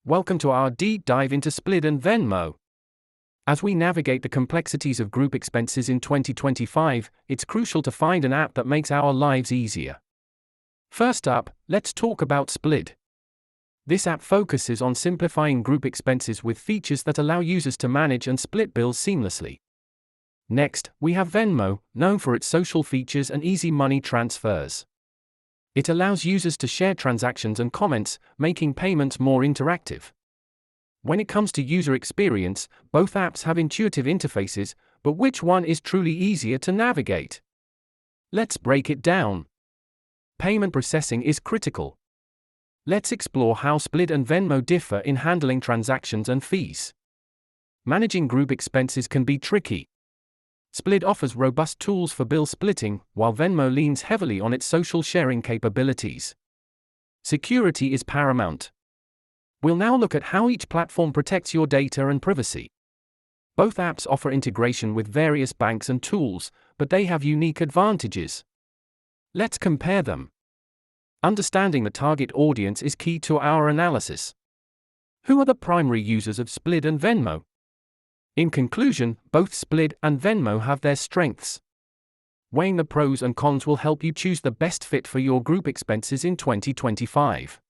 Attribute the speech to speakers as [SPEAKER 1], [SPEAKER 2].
[SPEAKER 1] Welcome to our deep dive into Splid and Venmo. As we navigate the complexities of group expenses in 2025, it's crucial to find an app that makes our lives easier. First up, let's talk about Splid. This app focuses on simplifying group expenses with features that allow users to manage and split bills seamlessly. Next, we have Venmo, known for its social features and easy money transfers. It allows users to share transactions and comments, making payments more interactive. When it comes to user experience, both apps have intuitive interfaces, but which one is truly easier to navigate? Let's break it down. Payment processing is critical. Let's explore how Splid and Venmo differ in handling transactions and fees. Managing group expenses can be tricky. Splid offers robust tools for bill splitting, while Venmo leans heavily on its social sharing capabilities. Security is paramount. We'll now look at how each platform protects your data and privacy. Both apps offer integration with various banks and tools, but they have unique advantages. Let's compare them. Understanding the target audience is key to our analysis. Who are the primary users of Splid and Venmo? In conclusion, both Splid and Venmo have their strengths. Weighing the pros and cons will help you choose the best fit for your group expenses in 2025.